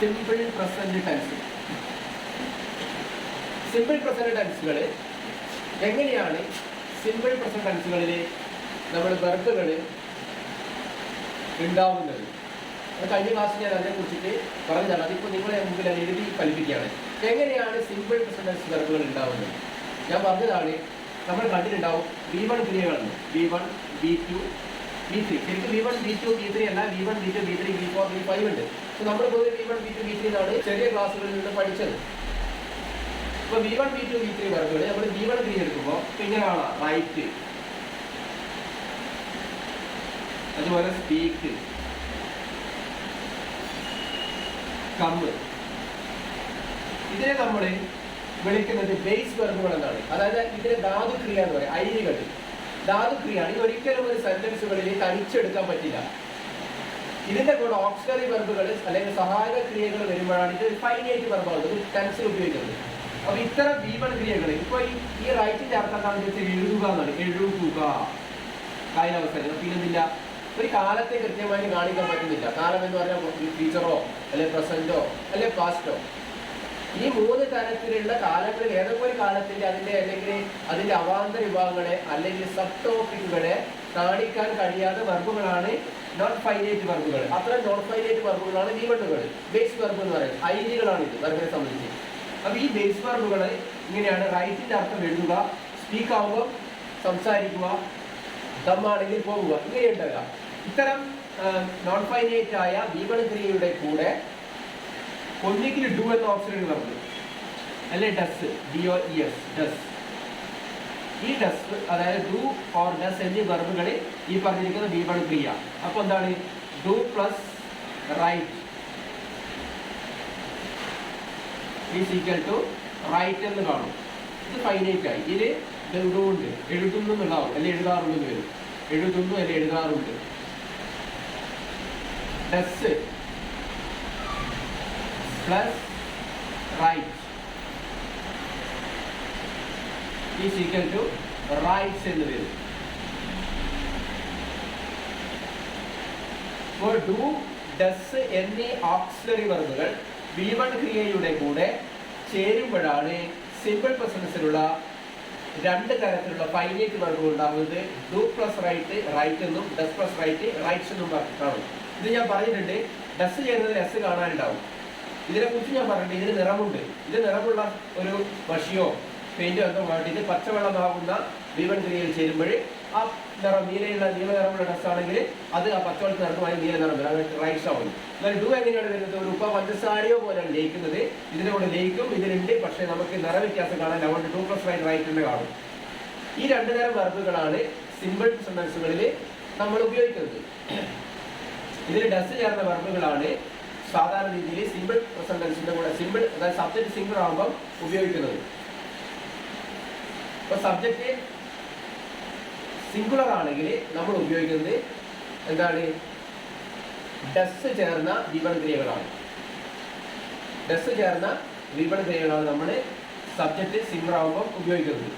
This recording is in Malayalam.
Simple present tense. Simple present ടെൻസുകൾ എങ്ങനെയാണ്? സിമ്പിൾ പ്രസന്റ് ടെൻസുകളിൽ നമ്മൾ വെർബുകൾ ഉണ്ടാവുന്നത് കഴിഞ്ഞ ക്ലാസ്സിൽ ഞാൻ അതിനെ കുറിച്ചിട്ട് പറഞ്ഞതാണ്. അതിപ്പോൾ നിങ്ങളെ മുമ്പിൽ അത് എഴുതി ഫലിപ്പിക്കുകയാണ്. എങ്ങനെയാണ് സിമ്പിൾ പ്രസന്റ് ടെൻസ് വെർബുകൾ ഉണ്ടാവുന്നത്? ഞാൻ പറഞ്ഞതാണ്, നമ്മൾ കണ്ടിട്ടുണ്ടാവും V1 ക്രിയകളെന്ന്. V1, V2, V3. ശരിക്കും V1, V2, V3 അല്ല, V1, V2, V3, V4, V5 ഉണ്ട്. നമ്മൾ പൊതുവെ V1, V2, V3 എന്നാണ് ചെറിയ ക്ലാസ്സുകളിൽ നിന്ന് പഠിച്ചത്. ഇപ്പൊ V1, V2, V3 വെർബുകൾ നമ്മൾ V1 ക്രിയ എടുക്കുമ്പോൾ ഇങ്ങനെയാണ് റൈറ്റ്, അതുപോലെ സ്പീക്ക്, കം. ഇതിനെ നമ്മൾ വിളിക്കുന്നത് ബേസ് വെർബുകൾ എന്നാണ്. അതായത് ഇതിന് ധാതുക്രിയ എന്ന് പറയും. ഐരികൾ ധാതുക്രിയയാണ്. ഇത് ഒരിക്കലും ഒരു സെന്റൻസുകളിൽ തനിച്ചെടുക്കാൻ പറ്റില്ല. ഇതിന്റെ കൂടെ ഓക്സിലറി വെർബുകൾ അല്ലെങ്കിൽ സഹായക ക്രിയകൾ വരുമ്പോഴാണ് ഇത് ഫൈനൈറ്റ് വെർബാണ് ടെൻസിൽ ഉപയോഗിക്കുന്നത്. അപ്പൊ ഇത്തരം V1 ക്രിയകൾ ഇപ്പൊ ഈ റൈറ്റിന്റെ അർത്ഥം എന്താണെന്ന് വെച്ചാൽ എഴുതുക എന്നാണ്. എഴുതുക കായികാവസ്ഥ. പിന്നെന്തില്ല, ഒരു കാലത്തെ കൃത്യമായി കാണിക്കാൻ പറ്റുന്നില്ല. കാലം എന്ന് പറഞ്ഞാൽ ഫ്യൂച്ചറോ അല്ലെ പ്രസന്റോ അല്ലെ പാസ്റ്റോ. ഈ മൂന്ന് തരത്തിലുള്ള കാലങ്ങളിൽ ഏതൊക്കെ ഒരു കാലത്തിന്റെ അതിന്റെ അല്ലെങ്കിൽ അതിന്റെ അവാന്തര വിഭാഗങ്ങളെ അല്ലെങ്കിൽ സബ് ടോപ്പിക്കുകളെ കാണിക്കാൻ കഴിയാത്ത വെർബുകളാണ് നോൺ ഫൈനൈറ്റ് വെർബുകൾ. അത്തരം നോൺ ഫൈനൈറ്റ് വെർബുകളാണ് V1കൾ. ബേസ് വെർബ് എന്ന് പറയുന്നത് ഐരികളാണ് ഇത് വെർബിനെ സംബന്ധിച്ച്. അപ്പൊ ഈ ബേസ് വെർബുകൾ ഇങ്ങനെയാണ്. റൈറ്റിന്റെ അർത്ഥം എഴുതുക, സ്പീക്ക് ആവുമ്പോൾ സംസാരിക്കുക, ദമ്മാണെങ്കിൽ പോകുക, ഇങ്ങനെയുണ്ടാകുക. ഇത്തരം നോൺ ഫൈനൈറ്റ് ആയ V1 ക്രിയയുടെ കൂടെ ഒന്നിക്കിൽ ഡു എന്ന ഓപ്ഷനിൽ പറഞ്ഞു അല്ലെ ഡസ്, DOES, ഡസ്. ഈ ഡസ് അതായത് ഡു ഓർ ഡസ് എന്നീ വെർബുകളിൽ ഈ പറഞ്ഞിരിക്കുന്ന V1 ക്രിയ. അപ്പൊ എന്താണ്? Do plus right is equal to right എന്ന് കാണും. ഇത് ഫൈനൈറ്റ് ആയി. ഇതിൽ ഡുണ്ട് എഴുതുന്നു എന്നുണ്ടാവും അല്ലെ എഴുതാറുണ്ടെന്ന് വരും. എഴുതുന്നു അല്ലെ എഴുതാറുണ്ട്. Does plus right is equal to writes എന്ന് വരും. അപ്പോൾ ഡു, ഡസ് എന്നീ ഓക്സിലറി വെർബുകൾ V1 ക്രിയയുടെ കൂടെ ചേരുമ്പോഴാണ് സിമ്പിൾ പ്രസൻസിലുള്ള രണ്ട് തരത്തിലുള്ള ഫൈനൈറ്റ് വെർബുകൾ ഉണ്ടാകുന്നത്. ഡു പ്ലസ് റൈറ്റ്, റൈറ്റ് എന്നും ഡസ് പ്ലസ് റൈറ്റ്, റൈറ്റ്സ് എന്നും കാണും. ഇത് ഞാൻ പറഞ്ഞിട്ടുണ്ട്. ഡസ് ചേരുന്നതിൽ എസ് കാണാനുണ്ടാവും. ഇതിനെ കുറിച്ച് ഞാൻ പറഞ്ഞിട്ടുണ്ട്. ഇതിന് നിറമുണ്ട്. ഇത് നിറമുള്ള ഒരു മഷിയോ പെയിന്റോ എന്തോ വേണ്ടി ഇത് പച്ചവെള്ളമാകുന്ന V1 ക്രിയയിൽ ചേരുമ്പോൾ ആ നിറം നീല നിറമുള്ള ഡസ് ആണെങ്കിൽ അത് ആ പച്ചവെള്ളത്തിൽ നിറമായി നീല നിറം വരും. അത് റൈറ്റ്സ് ആവും. എന്നാൽ ഡു എങ്ങനെയാണ് വരുന്നത്? ഒരു ഉപ്പ പഞ്ചസാരയോ പോലെയാണ് ലയിക്കുന്നത്. ഇതിനെ കൊണ്ട് ലയിക്കും. ഇതിലുണ്ട്, പക്ഷേ നമുക്ക് നിറവ്യത്യാസം കാണാൻ അതുകൊണ്ട് ഡു പ്ലസ് റൈറ്റ് റൈറ്റിന്റെ കാണും. ഈ രണ്ടു തരം വെർബുകളാണ് സിമ്പിൾ സെന്റൻസുകളിൽ നമ്മൾ ഉപയോഗിക്കുന്നത്. ഇതിൽ ഡസ് ചേർന്ന വെർബുകളാണ് സാധാരണ രീതിയിൽ സിമ്പിൾ സെന്റൻസിന്റെ കൂടെ സിമ്പിൾ അതായത് സബ്ജക്ട് സിംഗിൾ ആകുമ്പോൾ ഉപയോഗിക്കുന്നത്. ഇപ്പൊ സബ്ജക്റ്റ് സിംഗുലർ ആണെങ്കിൽ നമ്മൾ ഉപയോഗിക്കുന്നത് എന്താണ്? ഡസ് ചേർന്ന V1 ക്രിയകളാണ്. ഡസ് ചേർന്ന V1 ക്രിയകളാണ് നമ്മൾ സബ്ജക്റ്റ് സിംഗുലർ ആകുമ്പോൾ ഉപയോഗിക്കുന്നത്.